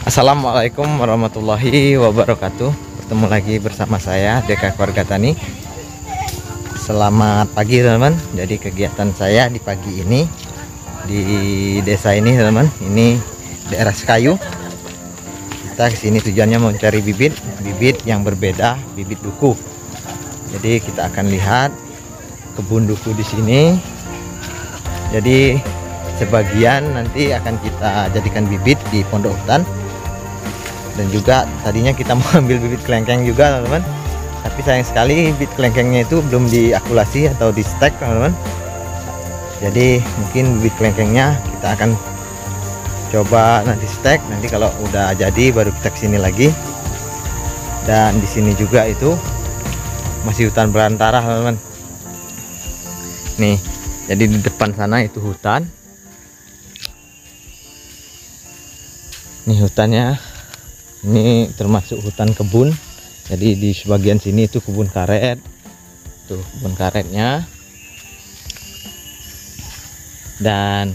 Assalamualaikum warahmatullahi wabarakatuh. Bertemu lagi bersama saya Deka Keluarga Tani. Selamat pagi teman-teman. Jadi kegiatan saya di pagi ini di desa ini teman-teman, ini daerah Sekayu. Kita kesini tujuannya mau mencari bibit yang berbeda, bibit duku. Jadi kita akan lihat kebun duku di sini. Jadi sebagian nanti akan kita jadikan bibit di pondok hutan, dan juga tadinya kita mau ambil bibit kelengkeng juga teman-teman, tapi sayang sekali bibit kelengkengnya itu belum diakulasi atau di stek teman-teman. Jadi mungkin bibit kelengkengnya kita akan coba nanti stek, nanti kalau udah jadi baru kita kesini lagi. Dan di sini juga itu masih hutan belantara teman-teman. Nih, jadi di depan sana itu hutan. Nih hutannya, ini termasuk hutan kebun. Jadi di sebagian sini itu kebun karet. Tuh kebun karetnya. Dan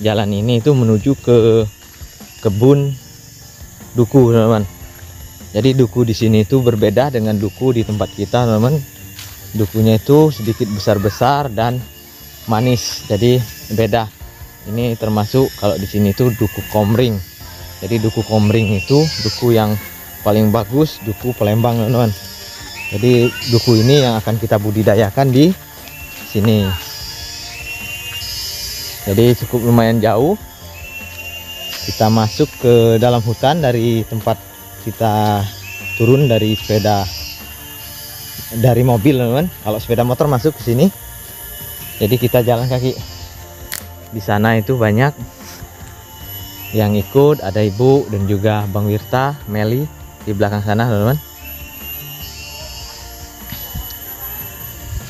jalan ini itu menuju ke kebun duku, teman-teman. Jadi duku di sini itu berbeda dengan duku di tempat kita, teman-teman. Dukunya itu sedikit besar-besar dan manis. Jadi beda. Ini termasuk kalau di sini itu duku komring. Jadi duku komring itu duku yang paling bagus, duku Palembang, teman-teman. Jadi duku ini yang akan kita budidayakan di sini. Jadi cukup lumayan jauh. Kita masuk ke dalam hutan dari tempat kita turun dari sepeda, dari mobil, teman-teman. Kalau sepeda motor masuk ke sini. Jadi kita jalan kaki. Di sana itu banyak yang ikut, ada ibu dan juga Bang Wirta, Meli di belakang sana, teman-teman.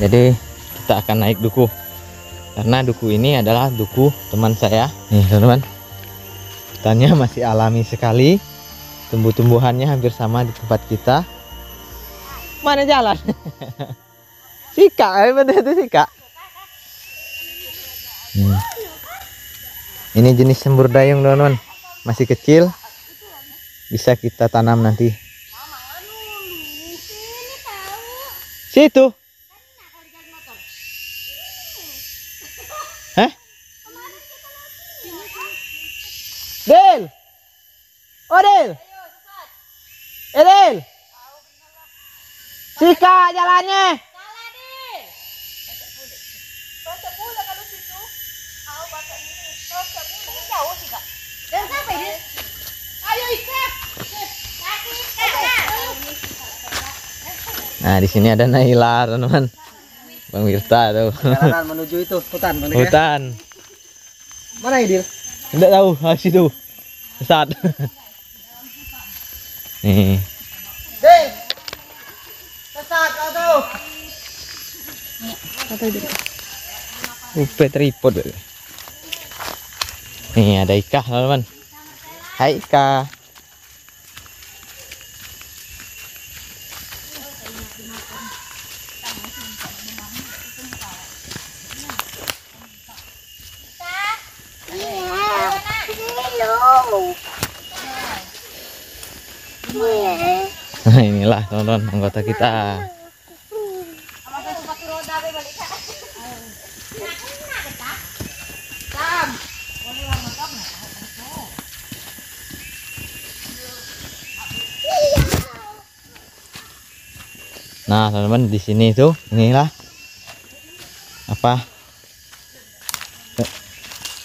Jadi kita akan naik duku, karena duku ini adalah duku teman saya nih, teman-teman. Hutannya masih alami sekali, tumbuh-tumbuhannya hampir sama di tempat kita. Mana jalan? Sika, bener itu sika. Ini jenis sembur dayung, teman-teman, masih kecil, bisa kita tanam nanti. Situ. Hah? Del. Oh Del. Del. Sika jalannya. Nah, di sini ada Naila, teman-teman. Bang Wirta tuh. Jalanan menuju itu hutan, mana hutan. Mana Idil? Tidak tahu, situ. Sesat. Nih. Dil. Sesat kau tuh. Apa itu? Tripod. Nih ada Ika, teman-teman. Hai Ika. Nah, inilah teman-teman anggota kita. Nah, teman-teman, di sini tuh inilah apa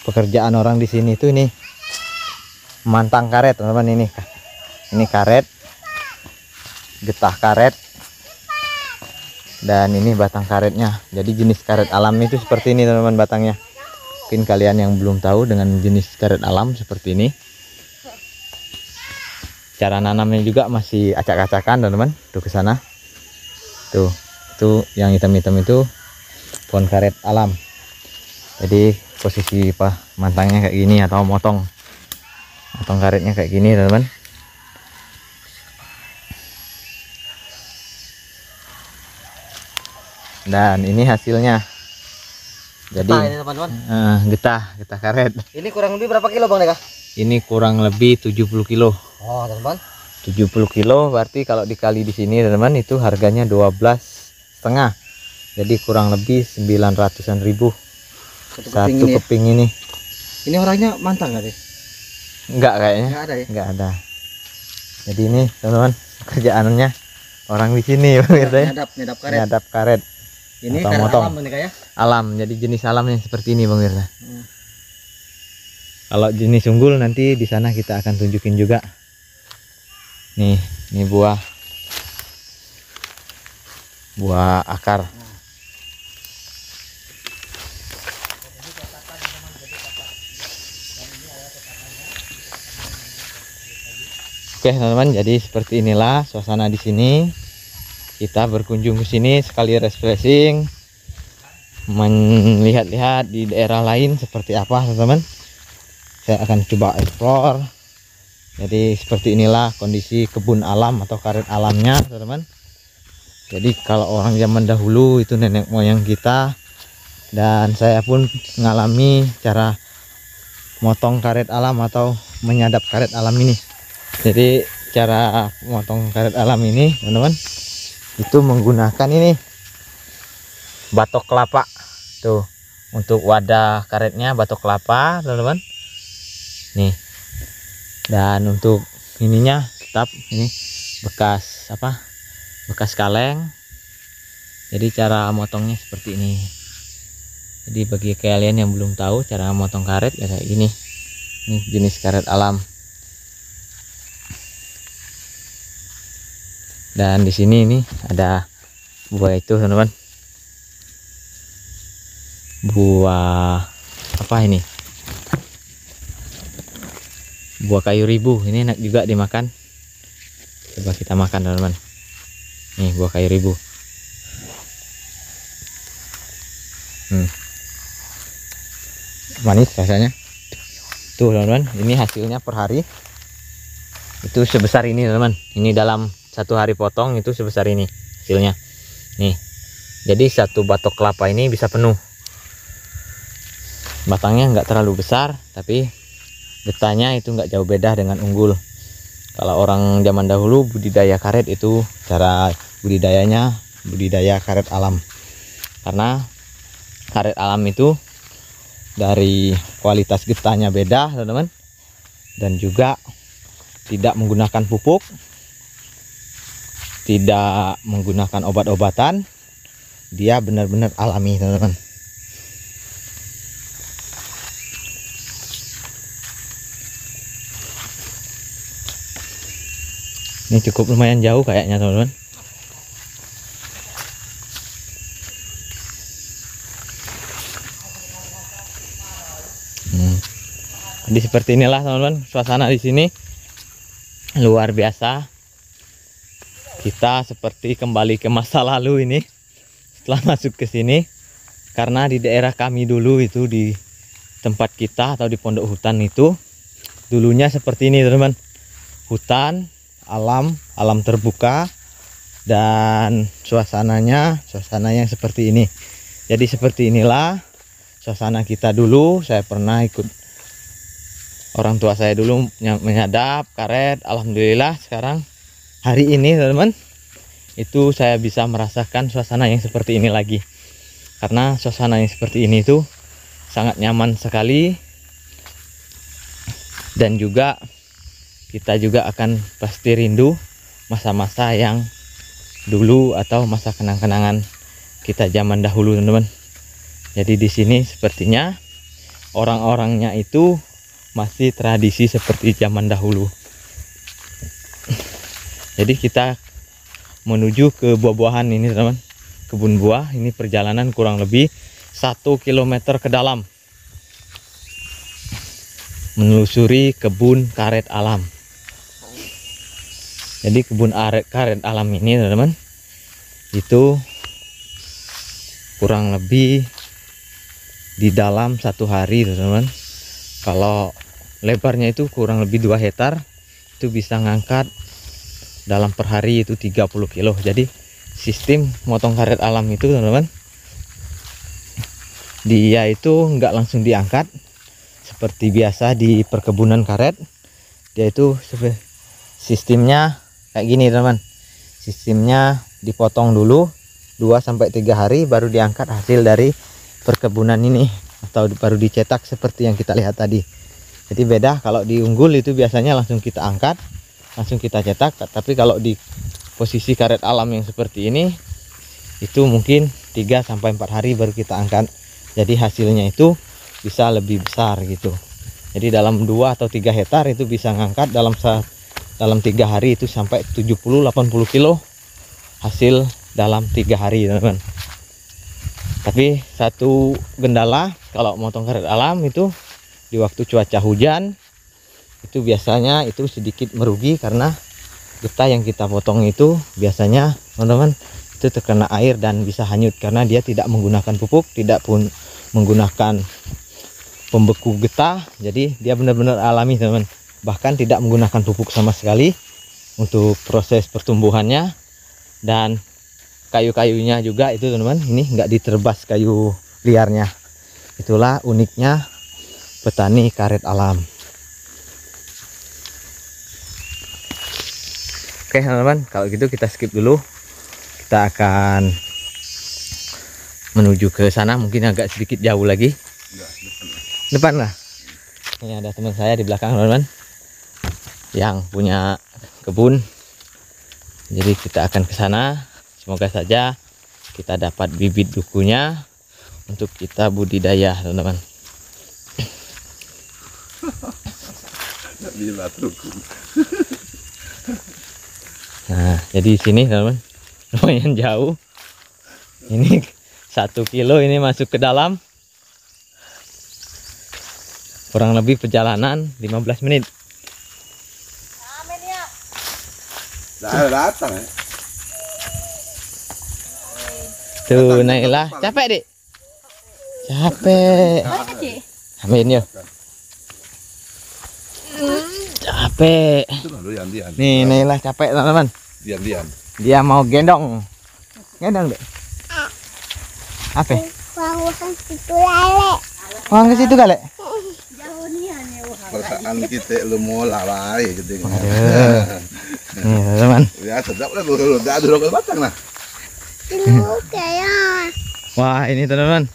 pekerjaan orang di sini tuh, ini mantang karet, teman-teman. Ini karet, getah karet, dan ini batang karetnya. Jadi jenis karet alam itu seperti ini, teman-teman, batangnya. Mungkin kalian yang belum tahu dengan jenis karet alam seperti ini. Cara nanamnya juga masih acak-acakan, teman-teman. Tuh ke sana. Tuh yang hitam-hitam itu pohon karet alam. Jadi posisi mantangnya kayak gini, atau motong karetnya kayak gini, teman-teman. Dan ini hasilnya. Jadi Getah ini, teman-teman. getah karet. Ini kurang lebih berapa kilo Bang Deka? ini kurang lebih 70 kilo. Oh, teman-teman. 70 kilo berarti kalau dikali di sini teman-teman itu harganya 12,5. Jadi kurang lebih 900-an ribu satu keping ini. Ini orangnya mantang nggak deh? Enggak kayaknya. Nggak ada ya? Enggak ada. Jadi ini teman-teman kerjaannya orang di sini pemirsa ya. Nyadap karet. Nyadap karet. Ini atau karet motong. alam ini kayak. Alam, jadi jenis alamnya seperti ini Bang Mirza. Kalau jenis unggul nanti di sana kita akan tunjukin juga. Nih, ini buah akar. Oke teman-teman, jadi seperti inilah suasana di sini. Kita berkunjung ke sini sekali refreshing, melihat-lihat di daerah lain seperti apa teman-teman. Saya akan coba explore. Jadi seperti inilah kondisi kebun alam atau karet alamnya teman-teman. Jadi kalau orang zaman dahulu itu nenek moyang kita, dan saya pun mengalami cara motong karet alam atau menyadap karet alam ini. Jadi cara motong karet alam ini teman-teman itu menggunakan ini batok kelapa tuh, untuk wadah karetnya batok kelapa teman-teman nih, dan untuk ininya tetap ini bekas kaleng. Jadi cara motongnya seperti ini. Jadi bagi kalian yang belum tahu cara motong karet ya kayak ini jenis karet alam. Dan di sini ini ada buah itu teman-teman, buah apa ini, buah kayu ribu. Ini enak juga dimakan, coba kita makan teman-teman. Nih buah kayu ribu. Manis rasanya tuh teman-teman. Ini hasilnya per hari itu sebesar ini teman-teman. Ini dalam satu hari potong itu sebesar ini hasilnya nih. Jadi satu batok kelapa ini bisa penuh. Batangnya nggak terlalu besar, tapi getahnya itu nggak jauh beda dengan unggul. Kalau orang zaman dahulu budidaya karet itu cara budidayanya budidaya karet alam, karena karet alam itu dari kualitas getahnya beda teman-teman, dan juga tidak menggunakan pupuk, tidak menggunakan obat-obatan. Dia benar-benar alami teman-teman. Ini cukup lumayan jauh kayaknya teman-teman. Jadi seperti inilah teman-teman suasana di sini, luar biasa. Kita seperti kembali ke masa lalu ini setelah masuk ke sini, karena di daerah kami dulu itu di tempat kita atau di pondok hutan itu dulunya seperti ini teman-teman. Hutan, alam terbuka, dan suasana yang seperti ini. Jadi seperti inilah suasana kita dulu. Saya pernah ikut orang tua saya dulu menyadap karet. Alhamdulillah sekarang hari ini teman-teman itu saya bisa merasakan suasana yang seperti ini lagi, karena suasana yang seperti ini itu sangat nyaman sekali. Dan juga kita juga akan pasti rindu masa-masa yang dulu atau masa kenang-kenangan kita zaman dahulu teman-teman. Jadi di sini sepertinya orang-orangnya itu masih tradisi seperti zaman dahulu. Jadi kita menuju ke buah-buahan ini teman-teman, kebun buah. Ini perjalanan kurang lebih 1 km ke dalam menelusuri kebun karet alam. Jadi kebun karet alam ini teman-teman itu kurang lebih di dalam 1 hari teman-teman. Kalau lebarnya itu kurang lebih 2 hektar, itu bisa ngangkat dalam per hari itu 30 kilo. Jadi sistem motong karet alam itu teman-teman, dia itu nggak langsung diangkat seperti biasa di perkebunan karet. Dia itu sistemnya kayak gini teman. Sistemnya dipotong dulu 2-3 hari baru diangkat hasil dari perkebunan ini, atau baru dicetak seperti yang kita lihat tadi. Jadi beda, kalau di unggul itu biasanya langsung kita angkat, langsung kita cetak. Tapi kalau di posisi karet alam yang seperti ini, itu mungkin 3-4 hari baru kita angkat. Jadi hasilnya itu bisa lebih besar gitu. Jadi dalam 2 atau 3 hektar itu bisa ngangkat dalam 3 hari itu sampai 70-80 kilo hasil dalam 3 hari teman-teman. Tapi satu kendala kalau motong karet alam itu di waktu cuaca hujan itu biasanya itu sedikit merugi, karena getah yang kita potong itu biasanya teman-teman itu terkena air dan bisa hanyut karena dia tidak menggunakan pupuk, tidak pun menggunakan pembeku getah. Jadi dia benar-benar alami teman-teman, bahkan tidak menggunakan pupuk sama sekali untuk proses pertumbuhannya. Dan kayu-kayunya juga itu teman-teman, ini enggak diterbas kayu liarnya. Itulah uniknya petani karet alam. Oke teman-teman, kalau gitu kita skip dulu. Kita akan menuju ke sana, mungkin agak sedikit jauh lagi. Depan lah. Ini ada teman saya di belakang teman-teman yang punya kebun. Jadi kita akan ke sana. Semoga saja kita dapat bibit dukunya untuk kita budidaya teman-teman. Nah, jadi di sini teman-teman lumayan jauh. Ini 1 kilo ini masuk ke dalam. Kurang lebih perjalanan 15 menit. Datang ya. Tuh Naila, capek Dik? Capek. Amin yuk. Capek. Nih Naila capek teman-teman. Diam. Dia mau gendong. Gendong Dek. Apa? Wang situ lele. Wang ke situ kali? Perasaan kita lu mau lari gitu. Aduh. Nih teman-teman. Ya sedap lah lu udah dulu batang nah. Dulu kayak. Wah ini teman-teman,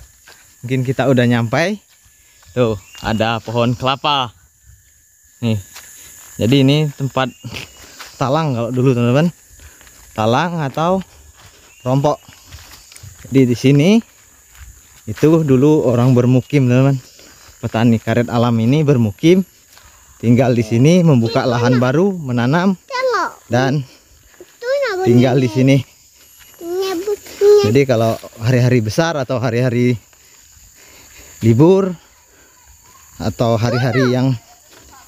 mungkin kita udah nyampai. Tuh ada pohon kelapa. Nih, jadi ini tempat talang kalau dulu teman-teman, talang atau rompok. Jadi di sini itu dulu orang bermukim teman-teman. Petani karet alam ini bermukim, tinggal di sini, membuka lahan baru, menanam dan tinggal di sini. Jadi kalau hari-hari besar atau hari-hari libur atau hari-hari yang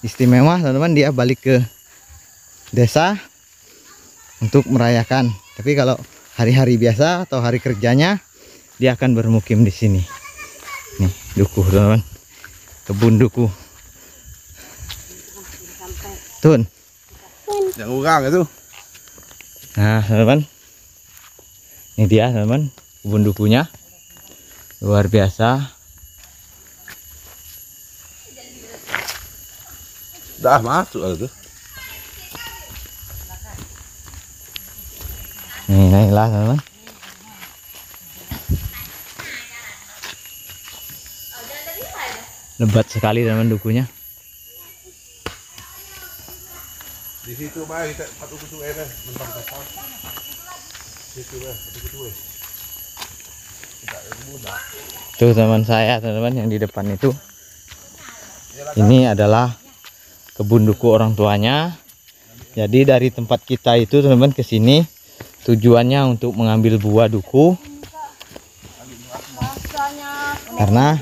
istimewa teman-teman, dia balik ke desa untuk merayakan. Tapi kalau hari-hari biasa atau hari kerjanya, dia akan bermukim di sini. Nih duku teman-teman, kebun duku. Tun. Yang urang itu. Nah teman-teman, ini dia teman-teman kebun dukunya, luar biasa. Dah masuk itu. Nih naiklah teman-teman. Lebat sekali teman-teman dukunya. Di situ baik kita patut tutu mentang pasal. Situ tuh. Tuh teman saya teman-teman yang di depan itu, ini adalah kebun duku orang tuanya. Jadi dari tempat kita itu teman-teman ke sini tujuannya untuk mengambil buah duku, karena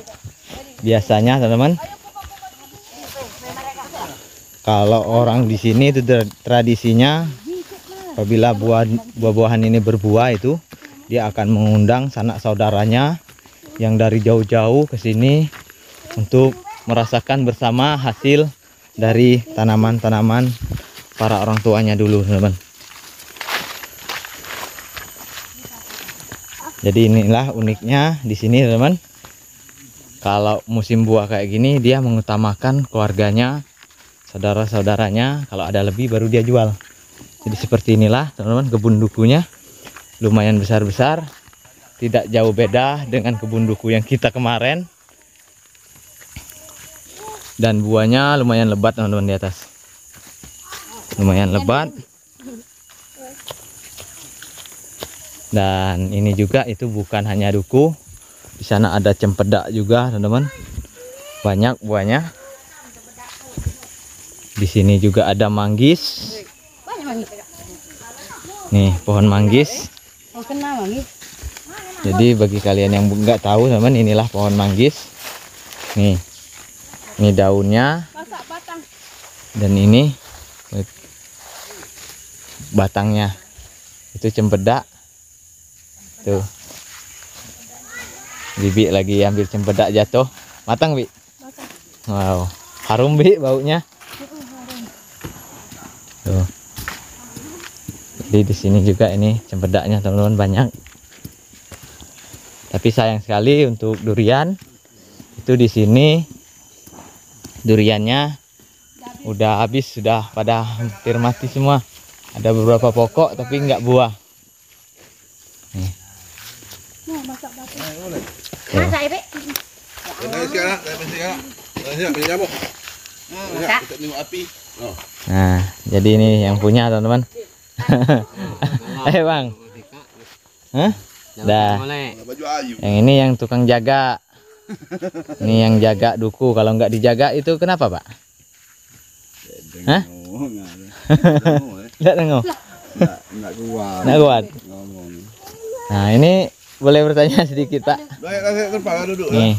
biasanya teman-teman kalau orang di sini itu tradisinya apabila buah-buahan ini berbuah itu dia akan mengundang sanak saudaranya yang dari jauh-jauh ke sini untuk merasakan bersama hasil dari tanaman-tanaman para orang tuanya dulu teman-teman. Jadi inilah uniknya di sini teman-teman. Kalau musim buah kayak gini dia mengutamakan keluarganya, saudara-saudaranya. Kalau ada lebih baru dia jual. Jadi seperti inilah teman-teman kebun dukunya. Lumayan besar-besar. Tidak jauh beda dengan kebun duku yang kita kemarin. Dan buahnya lumayan lebat teman-teman di atas. Lumayan lebat. Dan ini juga itu bukan hanya duku. Di sana ada cempedak juga teman-teman. Banyak buahnya. Di sini juga ada manggis. Nih pohon manggis. Jadi bagi kalian yang nggak tahu teman, inilah pohon manggis. Nih, ini daunnya. Dan ini batangnya. Itu cempedak. Tuh. Bibi lagi ambil cempedak jatuh. Matang, Bi? Wow, harum, Bi, baunya. Tuh. Jadi di sini juga ini cempedaknya teman-teman banyak. Tapi sayang sekali untuk durian. Itu di sini duriannya udah habis, sudah pada hampir mati semua. Ada beberapa pokok tapi nggak buah. Nih. Masak sekarang, nyamuk. Kita tengok api. Oh. Nah, jadi ini yang punya teman-teman. Bang. Hah? Dah. Baju ayu. Yang ini yang tukang jaga. Ini yang jaga duku. Kalau nggak dijaga itu kenapa, Pak? Hah? Nggak dengar. Nggak kuat. Nggak kuat. Ngomong. Nah, ini boleh bertanya sedikit, Pak? Nih.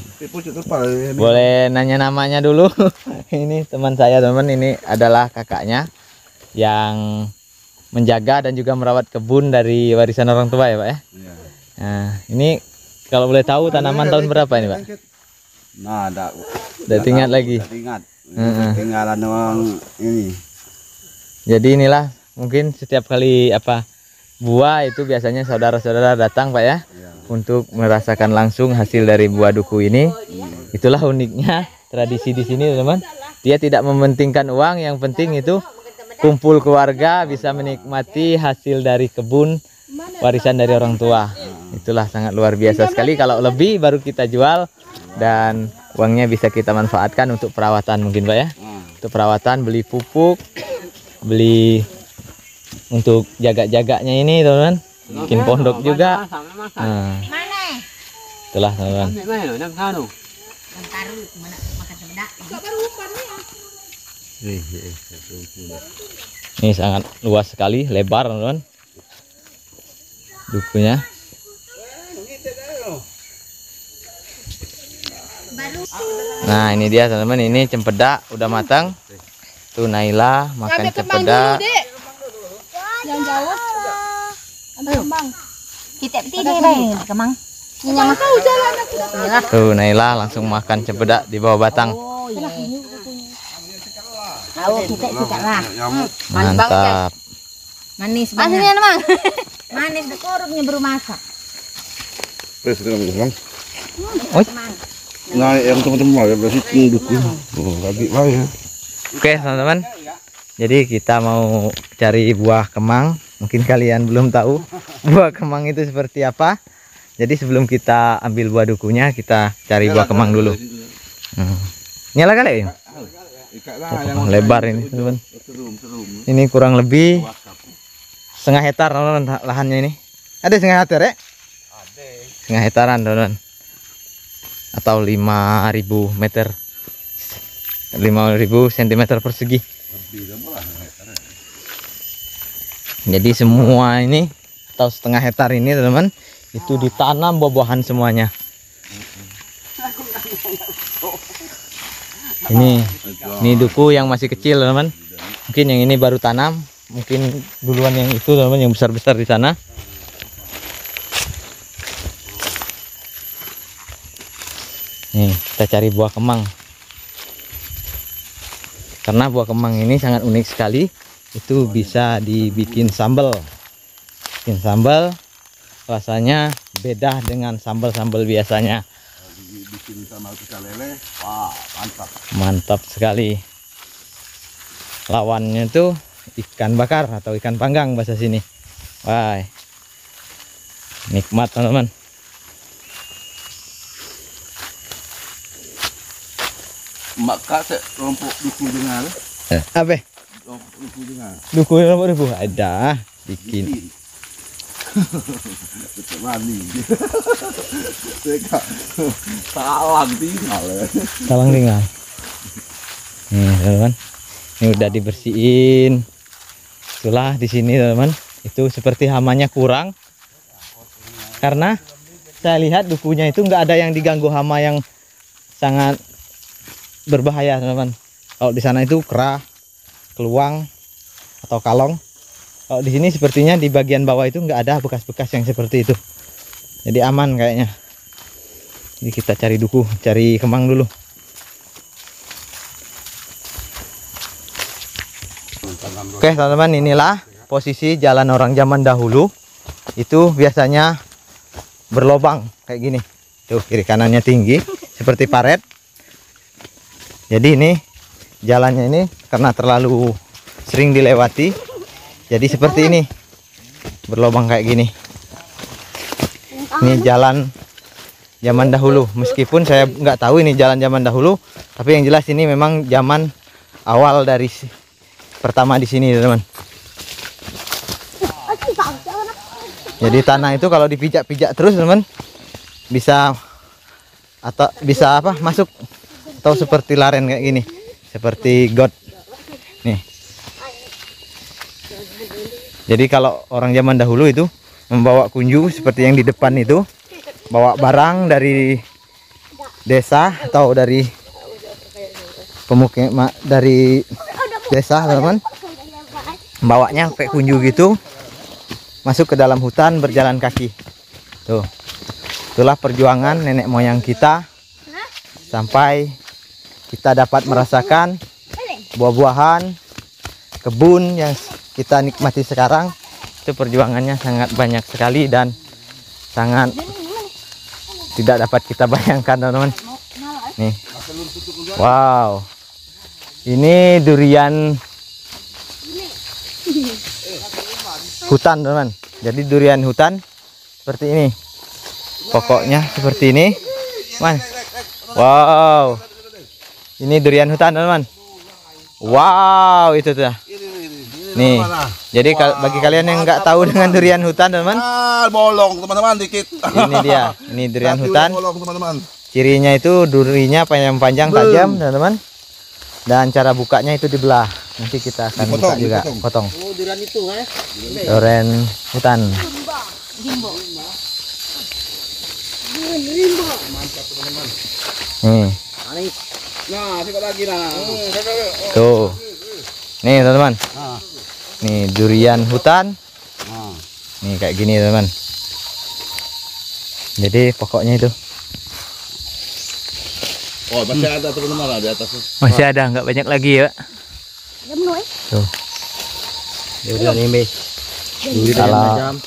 Boleh nanya namanya dulu. Ini teman saya, teman. Ini adalah kakaknya yang menjaga dan juga merawat kebun dari warisan orang tua ya, Pak ya? Iya. Nah, ini kalau boleh tahu tanaman tahun berapa ini, Pak? Nah, Udah ingat lagi. Ingat. Tinggalan orang ini. Jadi inilah mungkin setiap kali buah itu biasanya saudara-saudara datang, Pak ya, untuk merasakan langsung hasil dari buah duku ini. Itulah uniknya tradisi di sini, teman-teman. Dia tidak mementingkan uang, yang penting itu kumpul keluarga bisa menikmati hasil dari kebun warisan dari orang tua. Itulah sangat luar biasa sekali. Kalau lebih baru kita jual dan uangnya bisa kita manfaatkan untuk perawatan mungkin, Pak ya. Untuk perawatan, beli pupuk, beli untuk jaga-jaganya ini, teman-teman. Bikin pondok juga. Nah, itulah, teman-teman. Ini sangat luas sekali, lebar, teman-teman. Dukunya. Nah, ini dia, teman-teman. Ini cempedak udah matang. Tuh Naila makan cempedak. Yang jauh. Kemang. Kita tiga baik kemang. Yang tahu jalan aku. Tuh Naila langsung makan cempedak di bawah batang. Oh iya. Tahu kita lah. Mantap. Manis banget. Aslinya emang. Manis dekorumnya baru masak. Terus Bang. Oi. Nah, yang teman-teman ya berarti duku. Oh, lagi ya. Oke, teman-teman. Jadi kita mau cari buah kemang. Mungkin kalian belum tahu buah kemang itu seperti apa. Jadi sebelum kita ambil buah dukunya, kita cari buah kemang dulu. Nyala kali ya? Oh, lebar ini, teman-teman. Ini kurang lebih setengah hektar, teman-teman, lahannya ini. Ada setengah hektar ya? Ada. Setengah hektaran, teman-teman. Atau 5.000 meter. 5.000 cm persegi. Jadi semua ini atau setengah hektar ini, teman-teman, itu ditanam buah-buahan semuanya. Ini duku yang masih kecil, teman-teman. Mungkin yang ini baru tanam, mungkin duluan yang itu, teman-teman, yang besar-besar di sana. Nih, kita cari buah kemang. Karena buah kemang ini sangat unik sekali. Itu bisa dibikin sambal. Bikin sambal rasanya beda dengan sambal-sambal biasanya. bikin sama pecel lele. Wah, mantap. Mantap sekali. Lawannya tuh ikan bakar atau ikan panggang bahasa sini. Wah, nikmat teman-teman. Mak kak saya kelompok duku dengar. Apa? Kelompok duku dengar. Duku nomor ribu ada bikin. Tetap mani. Saya salah tinggal. Talang tinggal. Nih teman-teman, ini udah dibersihin. Itulah di sini teman-teman. Itu seperti hamanya kurang karena saya lihat dukunya itu nggak ada yang diganggu hama yang sangat berbahaya teman-teman. Kalau di sana itu kerah, keluang atau kalong. Kalau di sini sepertinya di bagian bawah itu nggak ada bekas-bekas yang seperti itu. Jadi aman kayaknya. Jadi kita cari duku, cari kemang dulu. Oke teman-teman, inilah posisi jalan orang zaman dahulu. Itu biasanya berlobang kayak gini. Tuh kiri kanannya tinggi seperti paret. Jadi ini jalannya ini karena terlalu sering dilewati, jadi seperti ini berlobang kayak gini. Ini jalan zaman dahulu, meskipun saya nggak tahu ini jalan zaman dahulu, tapi yang jelas ini memang zaman awal dari pertama di sini teman. Jadi tanah itu kalau dipijak-pijak terus teman bisa atau bisa apa masuk atau seperti laren kayak gini, seperti got nih. Jadi kalau orang zaman dahulu itu membawa kunju seperti yang di depan itu, bawa barang dari desa atau dari pemukiman dari desa teman-teman, bawanya pakai kunju gitu masuk ke dalam hutan berjalan kaki. Tuh, itulah perjuangan nenek moyang kita sampai kita dapat merasakan buah-buahan kebun yang kita nikmati sekarang. Itu perjuangannya sangat banyak sekali dan sangat tidak dapat kita bayangkan teman-teman. Nih, wow, ini durian hutan teman-teman. Jadi durian hutan seperti ini, pokoknya seperti ini, man. Wow, ini durian hutan teman-teman. Wow, itu tuh. Nih, jadi bagi kalian yang nggak tahu dengan durian hutan teman-teman, Bolong teman-teman dikit. ini dia, ini durian hutan. Bolong teman-teman. Cirinya itu durinya panjang-panjang tajam teman-teman, dan cara bukanya itu dibelah. Nanti kita akan buka juga, potong. Oh, durian itu Durian hutan. Nih, Nah, sikit lagi nah. tuh, nih teman-teman. Nih durian hutan. Nih kayak gini teman. Jadi pokoknya itu. Oh, masih ada teman-teman di atas. Masih ada, nggak banyak lagi ya. Tuh. Durian ini. Kalau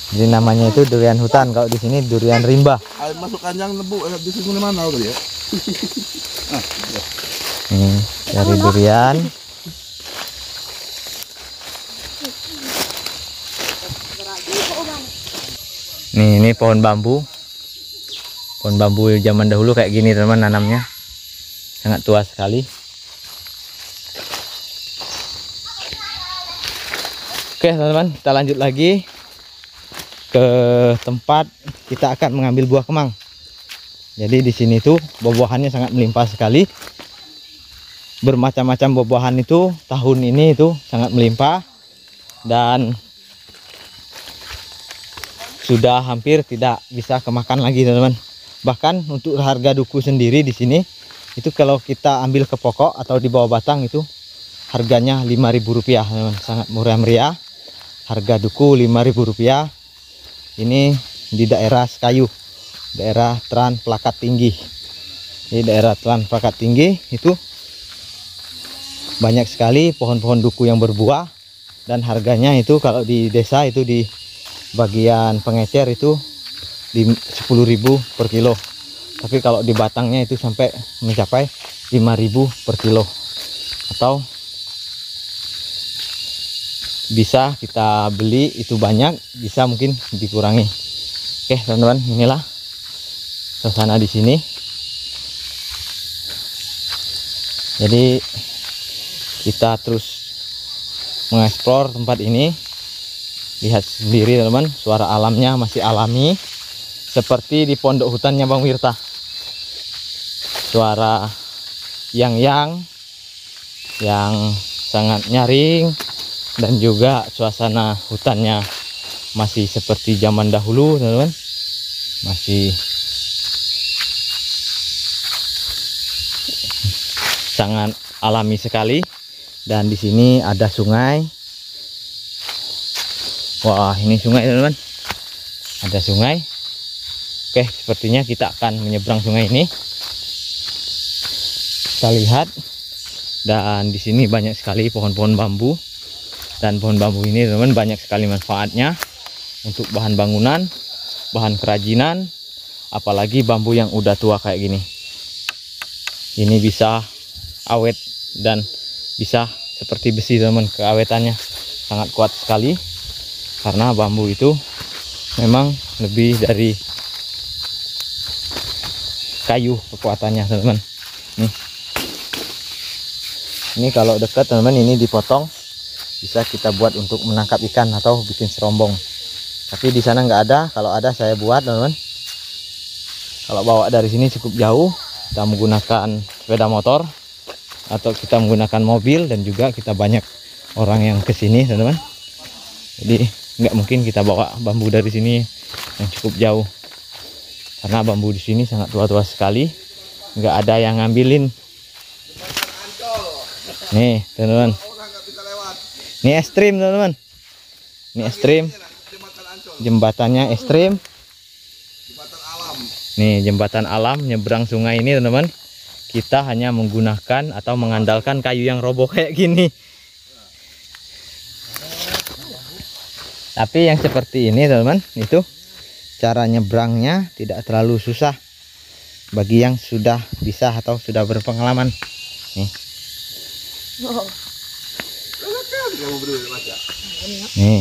jadi namanya itu durian hutan, kalau di sini durian rimba. Air masuk kanjang nebu di sini mana kali ya? Nih, dari durian. Nih, ini pohon bambu. Pohon bambu zaman dahulu kayak gini teman nanamnya. Sangat tua sekali. Oke teman-teman, kita lanjut lagi ke tempat kita akan mengambil buah kemang. Jadi di sini tuh buah-buahannya sangat melimpah sekali. Bermacam-macam buah-buahan itu tahun ini itu sangat melimpah dan sudah hampir tidak bisa kemakan lagi teman-teman. Bahkan untuk harga duku sendiri di sini itu kalau kita ambil ke pokok atau di bawah batang itu harganya Rp5.000 teman-teman. Sangat murah meriah. Harga duku Rp5.000. Ini di daerah Sekayu, daerah Tran Plakat Tinggi. Di daerah Tran Plakat Tinggi itu banyak sekali pohon-pohon duku yang berbuah dan harganya itu kalau di desa itu di bagian pengecer itu di 10.000 per kilo. Tapi kalau di batangnya itu sampai mencapai 5.000 per kilo. Atau bisa kita beli itu banyak, bisa mungkin dikurangi. Oke teman-teman, inilah suasana di sini. Jadi kita terus mengeksplor tempat ini. Lihat sendiri teman-teman, suara alamnya masih alami seperti di pondok hutannya Bang Wirta. Suara yang sangat nyaring, dan juga suasana hutannya masih seperti zaman dahulu teman-teman, masih sangat alami sekali. Dan di sini ada sungai. Wah, ini sungai teman-teman, ada sungai. Oke, sepertinya kita akan menyeberang sungai ini. Kita lihat, dan di sini banyak sekali pohon-pohon bambu. Dan pohon bambu ini teman-teman banyak sekali manfaatnya untuk bahan bangunan, bahan kerajinan, apalagi bambu yang udah tua kayak gini. Ini bisa awet dan bisa seperti besi teman-teman, keawetannya sangat kuat sekali karena bambu itu memang lebih dari kayu kekuatannya teman-teman. Ini kalau dekat teman-teman, ini dipotong, bisa kita buat untuk menangkap ikan atau bikin serombong. Tapi di sana nggak ada. Kalau ada saya buat teman-teman. Kalau bawa dari sini cukup jauh, kita menggunakan sepeda motor atau kita menggunakan mobil, dan juga kita banyak orang yang kesini teman-teman. Jadi nggak mungkin kita bawa bambu dari sini yang cukup jauh, karena bambu di sini sangat tua-tua sekali, nggak ada yang ngambilin. Nih teman-teman, ini ekstrim teman-teman, ini ekstrim, jembatannya ekstrim. Nih jembatan alam nyebrang sungai ini teman-teman, kita hanya menggunakan atau mengandalkan kayu yang roboh kayak gini. Tapi yang seperti ini teman-teman, itu cara nyebrangnya tidak terlalu susah bagi yang sudah bisa atau sudah berpengalaman. Nih. Nih.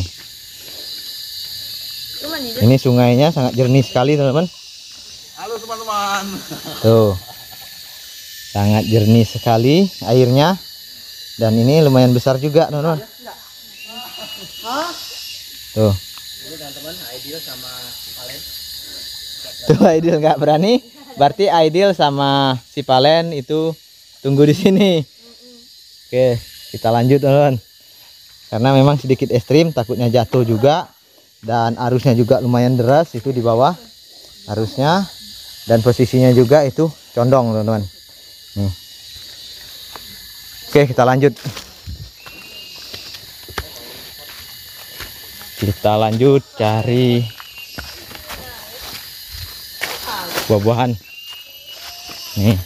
Ini sungainya sangat jernih sekali teman-teman. Halo teman-teman. Tuh. Sangat jernih sekali airnya. Dan ini lumayan besar juga teman-teman. Tuh. Tuh Aidil nggak berani. Berarti Aidil sama si Palen itu tunggu di sini. Oke, kita lanjut teman-teman. Karena memang sedikit ekstrim, takutnya jatuh juga. Dan arusnya juga lumayan deras itu di bawah arusnya. Dan posisinya juga itu condong teman-teman. Nih. Oke, kita lanjut. Kita lanjut cari buah-buahan. Nih.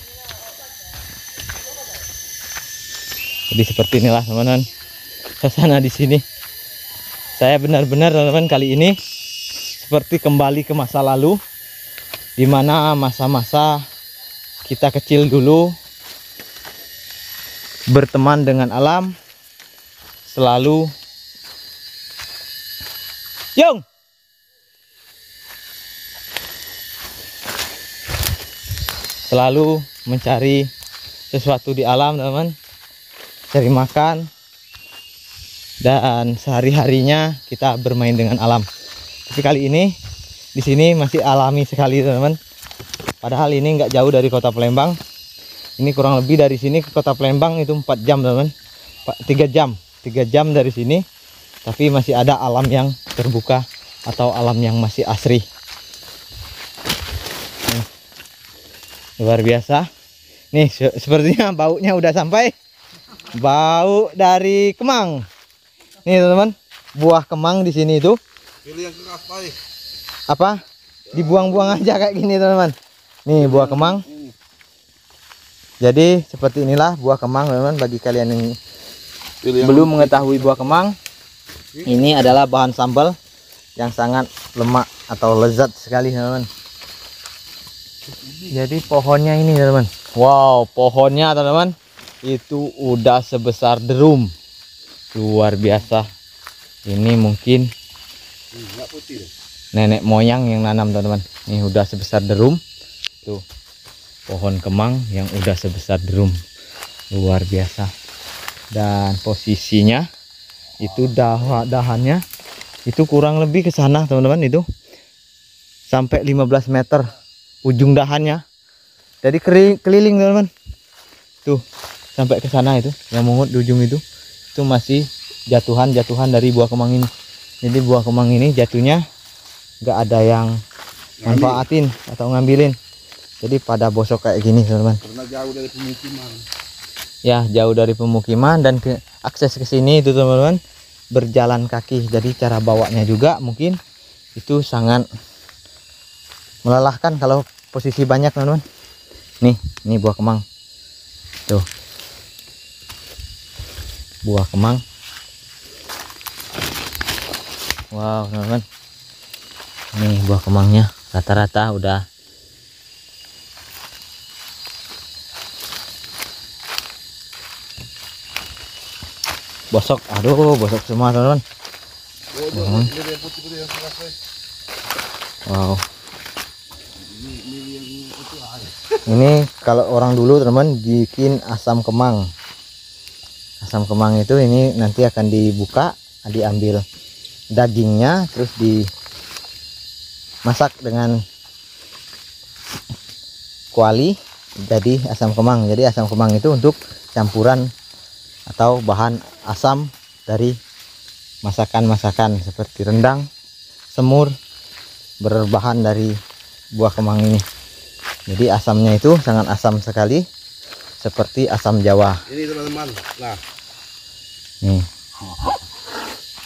Jadi seperti inilah teman-teman suasana di sini. Saya benar-benar teman-teman kali ini seperti kembali ke masa lalu, di mana masa-masa kita kecil dulu berteman dengan alam, selalu mencari sesuatu di alam teman-teman, cari makan, dan sehari-harinya kita bermain dengan alam. Tapi kali ini di sini masih alami sekali teman-teman. Padahal ini nggak jauh dari kota Palembang. Ini kurang lebih dari sini ke kota Palembang itu 4 jam teman-teman. 3 jam dari sini. Tapi masih ada alam yang terbuka atau alam yang masih asri. Luar biasa. Nih sepertinya baunya udah sampai. Bau dari kemang. Nih teman-teman, buah kemang di sini itu. Pilih yang keras, Pak. Apa? Dibuang-buang aja kayak gini teman-teman. Nih buah kemang. Jadi seperti inilah buah kemang teman-teman. Bagi kalian yang belum mengetahui buah kemang, ini adalah bahan sambal yang sangat lemak atau lezat sekali teman-teman. Jadi pohonnya ini teman-teman, wow, pohonnya teman-teman itu udah sebesar drum, luar biasa. Ini mungkin nenek moyang yang nanam teman-teman. Ini udah sebesar drum tuh, pohon kemang yang udah sebesar drum, luar biasa. Dan posisinya itu dahannya itu kurang lebih ke sana teman-teman, itu sampai 15 meter ujung dahannya. Jadi keliling teman-teman tuh sampai ke sana, itu yang mungut di ujung itu masih jatuhan dari buah kemang ini. Jadi buah kemang ini jatuhnya nggak ada yang manfaatin atau ngambilin, jadi pada bosok kayak gini teman-teman. Karena jauh dari pemukiman. Ya, jauh dari pemukiman dan akses ke sini itu teman-teman berjalan kaki. Jadi cara bawanya juga mungkin itu sangat melelahkan kalau posisi banyak teman-teman. Ini buah kemang. Tuh. Buah kemang. Wow, teman-teman. Nih buah kemangnya rata-rata udah bosok. Aduh, bosok semua teman-teman. Wow. Ini kalau orang dulu teman-teman bikin asam kemang. Asam kemang itu ini nanti akan dibuka, diambil dagingnya, terus dimasak dengan kuali jadi asam kemang. Jadi asam kemang itu untuk campuran atau bahan asam dari masakan-masakan seperti rendang, semur, berbahan dari buah kemang ini. Jadi asamnya itu sangat asam sekali, seperti asam Jawa. Ini teman-teman. Nah, nih.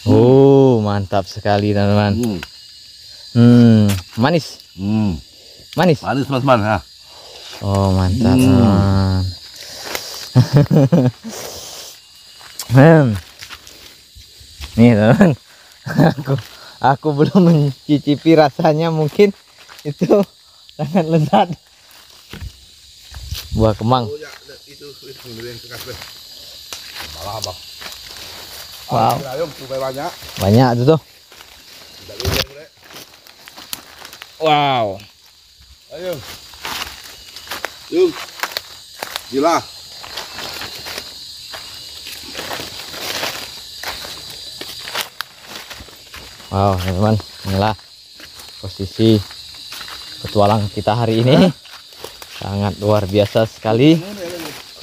Oh, mantap sekali teman-teman. Manis. Manis. manis teman-teman ya. Oh, mantap. Nih teman, aku belum mencicipi rasanya, mungkin itu sangat lezat. Buah kemang. Oh, ya, itu yang kekas deh. Malah abang. Wow. Ayo supaya banyak. Banyak tuh. Tidak boleh, boleh. Wow. Ayo. Yuk. Gila. Wow, teman-teman, inilah posisi petualang kita hari ini. Sangat luar biasa sekali.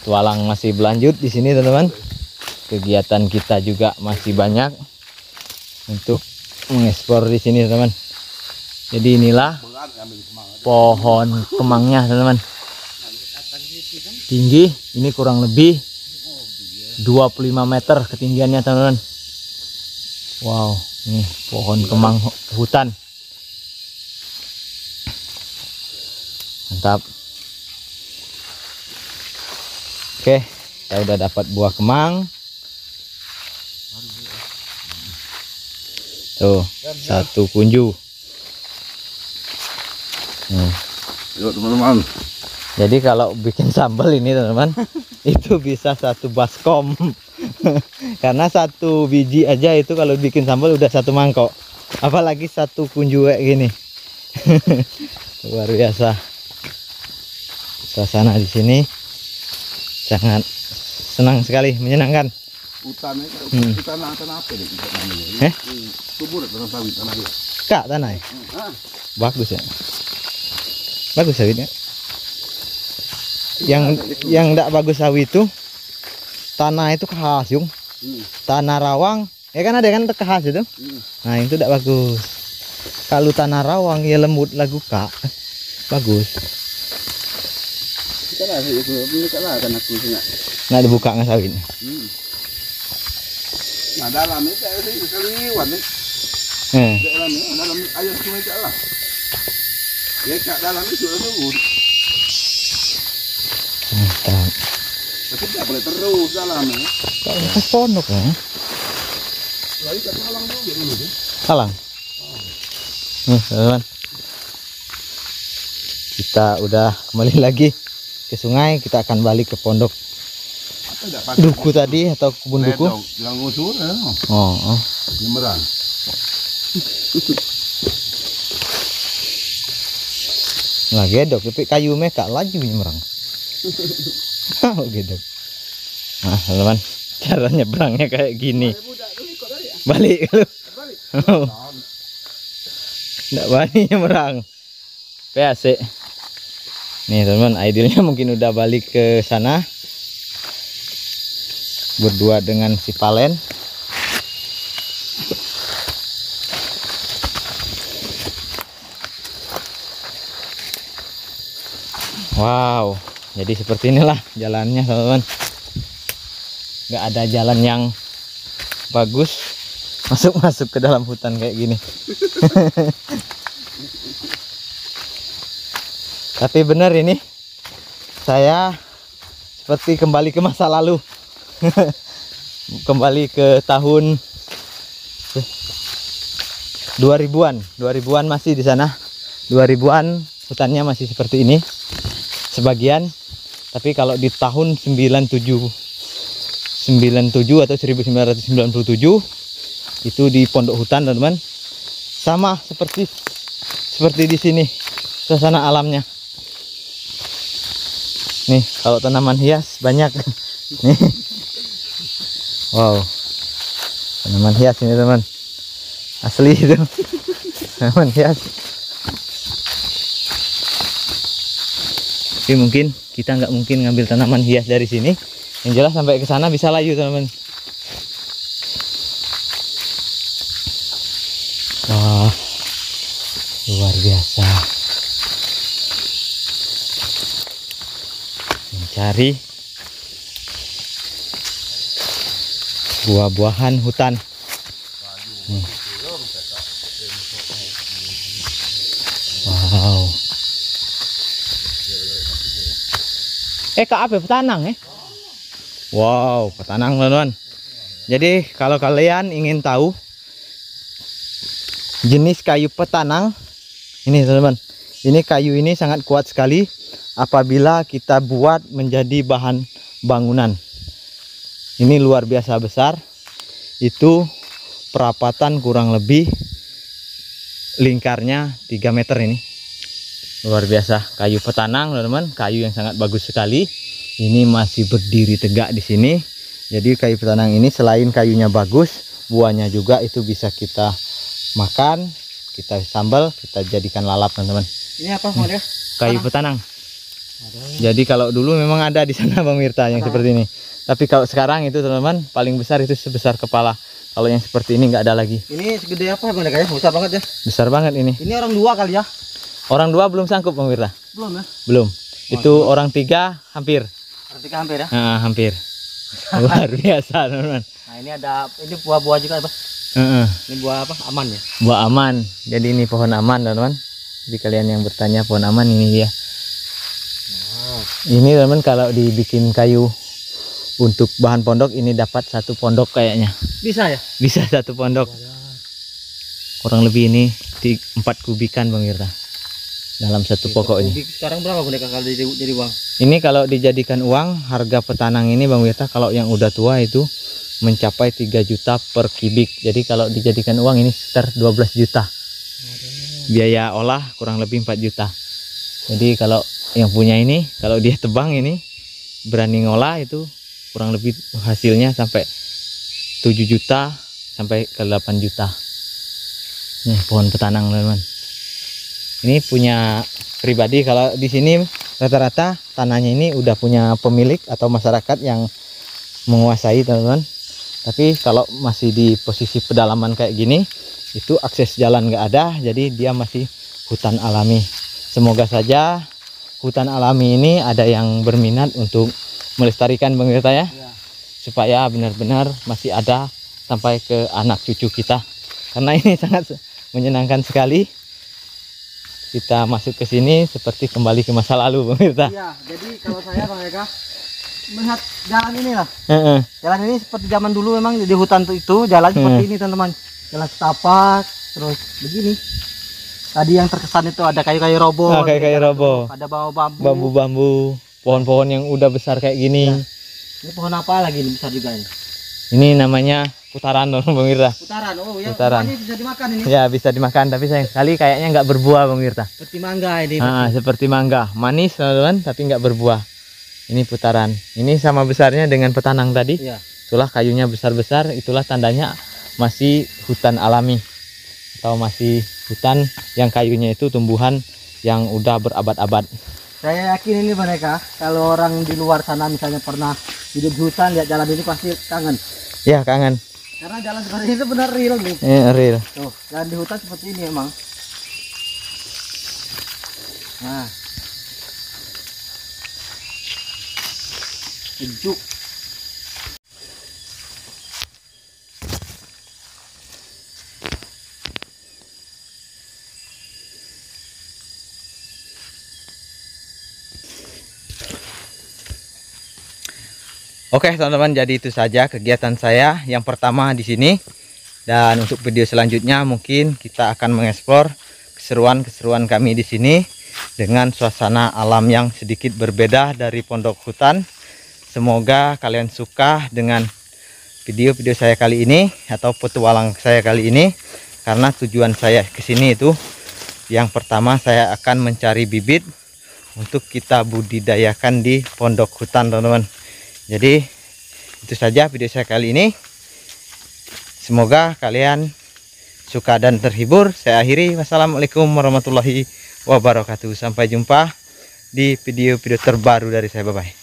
Petualang masih berlanjut di sini, teman-teman. Kegiatan kita juga masih banyak untuk mengekspor di sini, teman-teman. Jadi inilah pohon kemangnya, teman-teman. Tinggi, ini kurang lebih 25 meter ketinggiannya, teman-teman. Wow, ini pohon kemang hutan. Mantap. Oke, kita udah dapat buah kemang. Tuh, satu kunju. Yuk teman-teman. Jadi kalau bikin sambal ini teman-teman, itu bisa satu baskom. Karena satu biji aja itu kalau bikin sambal udah satu mangkok. Apalagi satu kunju kayak gini. Luar biasa. Suasana di sini sangat senang sekali, menyenangkan. Hutannya, tanah apa deh? Subur tanah sawit tanah dia. Kak, tanah ya? Bagus ya. Bagus sawitnya. Yang enggak bagus sawit itu tanah itu khas, Yung. Tanah rawang, ya kan ada kan khas itu. Nah, itu tidak bagus. Kalau tanah rawang ya lembut lagu Kak. Bagus. Kita lah itu kan aku punya. Nah, dibuka nggak sawitnya. Nah dalam ini kayak ini kaliwan nih. Dalam air sungai cak lah. Ya cak dalam itu sudah subur. Mantap. Tapi tidak boleh terus dalamnya. Kalau ke pondok ya. Lagi kat halang dulu deh. Halang. Nih teman-teman, kita udah kembali lagi ke sungai. Kita akan balik ke pondok duku tadi atau kebun duku. Yang ngusur ya. Oh. Nyemerang. Nah gedok, tapi kayu meka laju nyemerang. Oh gedok. Nah teman-teman, cara nyebrangnya kayak gini. Balik lu. Nggak berani nyemerang. PAC. Nih teman-teman, idealnya mungkin udah balik ke sana berdua dengan si Palen. Wow, jadi seperti inilah jalannya teman-teman. Nggak ada jalan yang bagus masuk ke dalam hutan kayak gini. Tapi benar ini, saya seperti kembali ke masa lalu. Kembali ke tahun 2000-an masih di sana. 2000-an hutannya masih seperti ini sebagian, tapi kalau di tahun 97 atau 1997 itu di pondok hutan teman-teman, sama seperti di sini suasana alamnya. Nih kalau tanaman hias banyak. Nih, wow, tanaman hias ini teman, asli itu. Tanaman hias. Tapi mungkin kita nggak mungkin ngambil tanaman hias dari sini. Yang jelas sampai ke sana bisa layu teman-teman. Wah, luar biasa. Mencari buah-buahan hutan. Nih. Wow. Kak apa petanang Wow, petanang teman-teman. Jadi kalau kalian ingin tahu jenis kayu petanang ini teman-teman, ini kayu ini sangat kuat sekali apabila kita buat menjadi bahan bangunan. Ini luar biasa besar. Itu perapatan kurang lebih lingkarnya 3 meter ini. Luar biasa kayu petanang teman-teman, kayu yang sangat bagus sekali. Ini masih berdiri tegak di sini. Jadi kayu petanang ini selain kayunya bagus, buahnya juga itu bisa kita makan, kita sambal, kita jadikan lalap teman-teman. Ini apa model? Kayu petanang. Jadi kalau dulu memang ada di sana Bang Wirta yang seperti ini. Tapi kalau sekarang itu teman-teman paling besar itu sebesar kepala. Kalau yang seperti ini nggak ada lagi. Ini segede apa Bang Deka ya? Besar banget ya. Besar banget ini. Ini orang 2 kali ya? Orang 2 belum sanggup Bang Wirta. Belum ya? Belum. Itu orang 3 hampir. Orang 3 hampir ya? Hampir. Luar biasa teman-teman. Nah ini ada, ini buah-buah juga apa? Ini buah apa? Aman ya? Buah aman. Jadi ini pohon aman teman-teman. Jadi kalian yang bertanya pohon aman ini dia. Ini teman-teman kalau dibikin kayu untuk bahan pondok ini dapat 1 pondok kayaknya. Bisa ya? Bisa 1 pondok. Kurang lebih ini 4 kubikan Bang Wirta. Dalam 1 pokok ini. Sekarang berapa Bang Deka kalau jadi uang? Ini kalau dijadikan uang, harga petanang ini Bang Wirta kalau yang udah tua itu mencapai 3 juta per kubik. Jadi kalau dijadikan uang ini sekitar 12 juta. Biaya olah kurang lebih 4 juta. Jadi kalau yang punya ini, kalau dia tebang ini berani ngolah itu kurang lebih hasilnya sampai 7 juta sampai ke 8 juta. Nih pohon petanang teman-teman. Ini punya pribadi. Kalau di sini rata-rata tanahnya ini udah punya pemilik atau masyarakat yang menguasai teman-teman. Tapi kalau masih di posisi pedalaman kayak gini, itu akses jalan nggak ada, jadi dia masih hutan alami. Semoga saja hutan alami ini ada yang berminat untuk melestarikan Bang Wirta ya, supaya benar-benar masih ada sampai ke anak cucu kita. Karena ini sangat menyenangkan sekali. Kita masuk ke sini seperti kembali ke masa lalu Bang Wirta. Iya, jadi kalau saya Bang Deka melihat jalan ini lah. Jalan ini seperti zaman dulu memang di hutan itu jalan seperti ini teman-teman. Jalan setapak terus begini. Tadi yang terkesan itu ada kayu-kayu roboh. Ah, kayu-kayu roboh. Ada bambu-bambu. Bambu-bambu, pohon-pohon yang udah besar kayak gini. Ini pohon apa lagi ini besar juga ini? Ini namanya putaran dong Bang Wirta. Putaran. Oh ya. Putaran. Ini bisa dimakan ini. Ya bisa dimakan, tapi sayang sekali kayaknya nggak berbuah Bang Wirta. Seperti mangga ini. Seperti mangga, manis teman-teman, tapi nggak berbuah. Ini putaran. Ini sama besarnya dengan petanang tadi. Iya. Itulah kayunya besar-besar, itulah tandanya masih hutan alami atau masih hutan yang kayunya itu tumbuhan yang udah berabad-abad. Saya yakin ini mereka kalau orang di luar sana misalnya pernah hidup di hutan lihat jalan ini pasti kangen. Ya kangen. Karena jalan seperti itu benar real nih. Real. Tuh, jalan di hutan seperti ini emang. Nah. Sejuk. Oke teman-teman, jadi itu saja kegiatan saya yang pertama di sini. Dan untuk video selanjutnya mungkin kita akan mengeksplor keseruan-keseruan kami di sini dengan suasana alam yang sedikit berbeda dari pondok hutan. Semoga kalian suka dengan video-video saya kali ini atau petualang saya kali ini, karena tujuan saya ke sini itu yang pertama saya akan mencari bibit untuk kita budidayakan di pondok hutan teman-teman. Jadi itu saja video saya kali ini. Semoga kalian suka dan terhibur. Saya akhiri. Wassalamualaikum warahmatullahi wabarakatuh. Sampai jumpa di video-video terbaru dari saya. Bye bye.